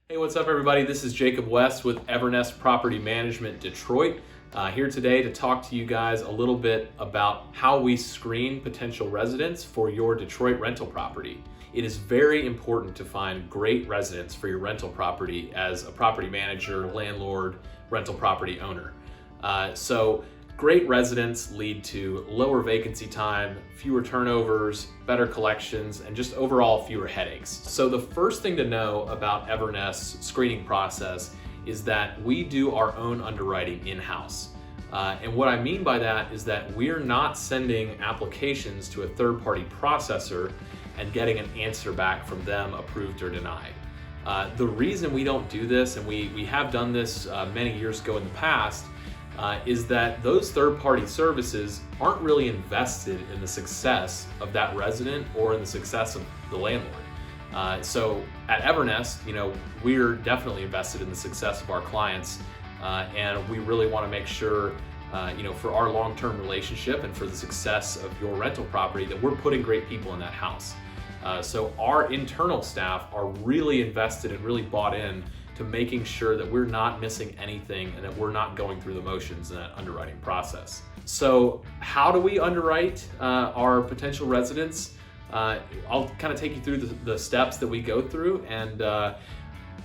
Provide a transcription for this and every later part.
Hey, what's up everybody? This is Jacob West with Evernest Property Management Detroit. Here today to talk to you guys a little bit about how we screen potential residents for your Detroit rental property. It is very important to find great residents for your rental property as a property manager, landlord, rental property owner. So great residents lead to lower vacancy time, fewer turnovers, better collections, and just overall fewer headaches. So the first thing to know about Evernest's screening process is that we do our own underwriting in-house. And what I mean by that is that we're not sending applications to a third-party processor and getting an answer back from them approved or denied. The reason we don't do this, and we have done this many years ago in the past, is that those third-party services aren't really invested in the success of that resident or in the success of the landlord. So at Evernest, we're definitely invested in the success of our clients, and we really want to make sure, for our long-term relationship and for the success of your rental property, that we're putting great people in that house. So our internal staff are really invested and really bought in to making sure that we're not missing anything and that we're not going through the motions in that underwriting process. So how do we underwrite our potential residents? I'll kind of take you through the steps that we go through, and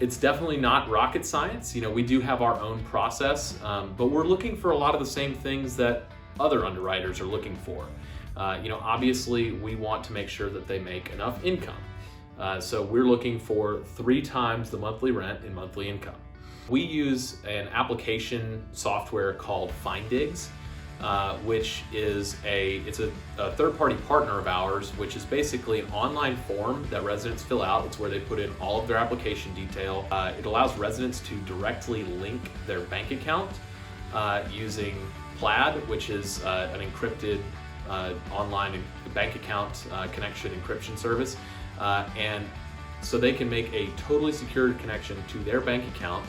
it's definitely not rocket science. We do have our own process, but we're looking for a lot of the same things that other underwriters are looking for. Obviously we want to make sure that they make enough income. So we're looking for 3 times the monthly rent in monthly income. We use an application software called Findigs, which is it's a third-party partner of ours, which is basically an online form that residents fill out. It's where they put in all of their application detail. It allows residents to directly link their bank account using Plaid, which is an encrypted online bank account connection encryption service. And so they can make a totally secured connection to their bank account,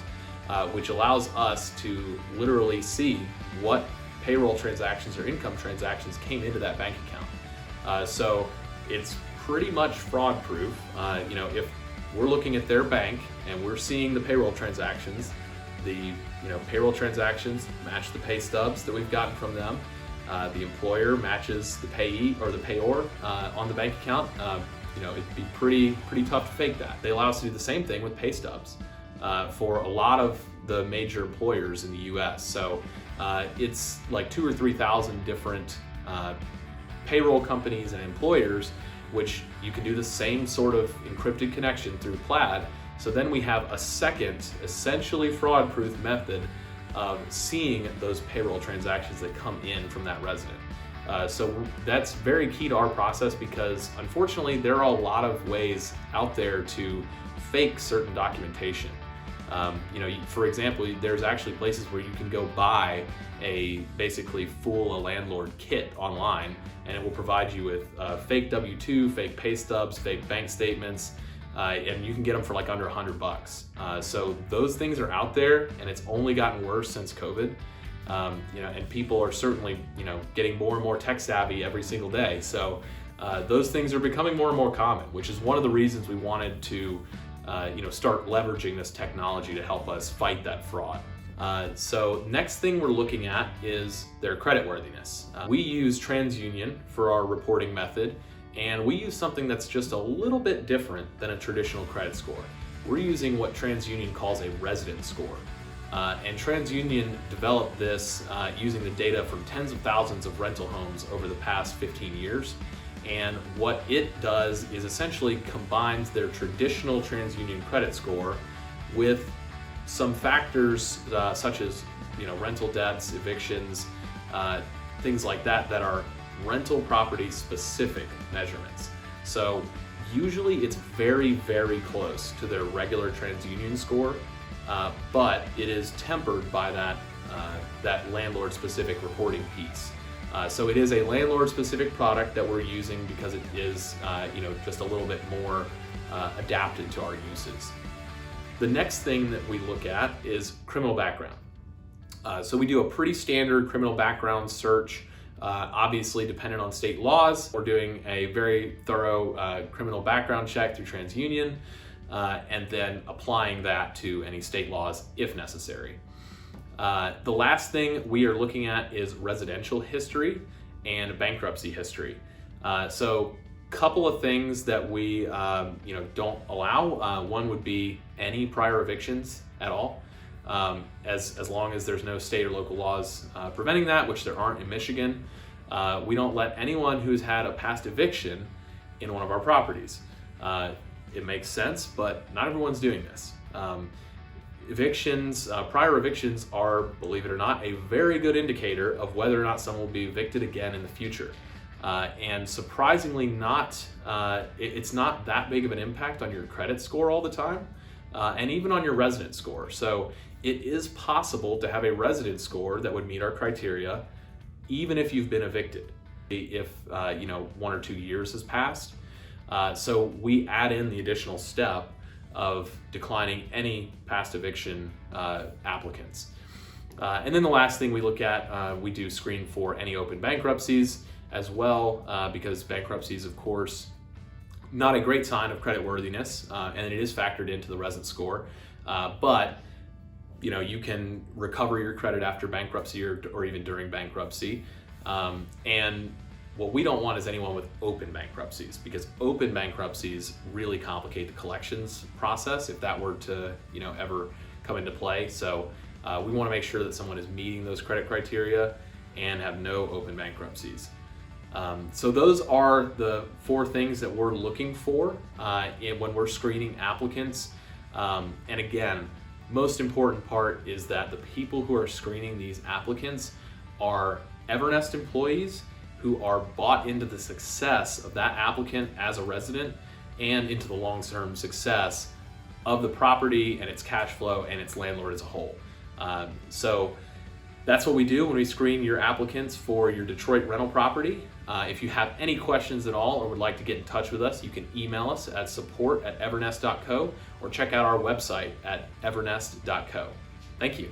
which allows us to literally see what payroll transactions or income transactions came into that bank account. So it's pretty much fraud proof. If we're looking at their bank and we're seeing the payroll transactions, the payroll transactions match the pay stubs that we've gotten from them. The employer matches the payee or the payor on the bank account. It'd be pretty tough to fake that. They allow us to do the same thing with pay stubs for a lot of the major employers in the US. So it's like 2,000 or 3,000 different payroll companies and employers, which you can do the same sort of encrypted connection through Plaid. So then we have a second, essentially fraud-proof method of seeing those payroll transactions that come in from that resident. So that's very key to our process because unfortunately there are a lot of ways out there to fake certain documentation. For example, there's actually places where you can go buy basically fool a landlord kit online, and it will provide you with fake W-2, fake pay stubs, fake bank statements, and you can get them for like under $100. So those things are out there, and it's only gotten worse since COVID. And people are certainly, getting more and more tech savvy every single day. So those things are becoming more and more common, which is one of the reasons we wanted to, start leveraging this technology to help us fight that fraud. So next thing we're looking at is their creditworthiness. We use TransUnion for our reporting method, and we use something that's just a little bit different than a traditional credit score. We're using what TransUnion calls a resident score. And TransUnion developed this using the data from tens of thousands of rental homes over the past 15 years. And what it does is essentially combines their traditional TransUnion credit score with some factors such as rental debts, evictions, things like that are rental property specific measurements. So usually it's very, very close to their regular TransUnion score. But it is tempered by that landlord-specific reporting piece. So it is a landlord-specific product that we're using because it is, just a little bit more adapted to our uses. The next thing that we look at is criminal background. So we do a pretty standard criminal background search. Obviously, dependent on state laws, we're doing a very thorough criminal background check through TransUnion. and then applying that to any state laws if necessary. The last thing we are looking at is residential history and bankruptcy history. So couple of things that we don't allow. One would be any prior evictions at all, as long as there's no state or local laws preventing that, which there aren't in Michigan. We don't let anyone who's had a past eviction in one of our properties. It makes sense, but not everyone's doing this. Prior evictions are, believe it or not, a very good indicator of whether or not someone will be evicted again in the future. And surprisingly it's not that big of an impact on your credit score all the time, and even on your resident score. So it is possible to have a resident score that would meet our criteria, even if you've been evicted, if 1 or 2 years has passed. So we add in the additional step of declining any past eviction applicants. And then the last thing we look at, we do screen for any open bankruptcies as well, because bankruptcy is, of course, not a great sign of creditworthiness, and it is factored into the resident score. But you can recover your credit after bankruptcy or even during bankruptcy. And what we don't want is anyone with open bankruptcies, because open bankruptcies really complicate the collections process if that were to ever come into play. So we want to make sure that someone is meeting those credit criteria and have no open bankruptcies. So those are the 4 things that we're looking for when we're screening applicants. And again, most important part is that the people who are screening these applicants are Evernest employees who are bought into the success of that applicant as a resident and into the long-term success of the property and its cash flow and its landlord as a whole. So that's what we do when we screen your applicants for your Detroit rental property. If you have any questions at all or would like to get in touch with us, you can email us at support@evernest.co or check out our website at evernest.co. Thank you.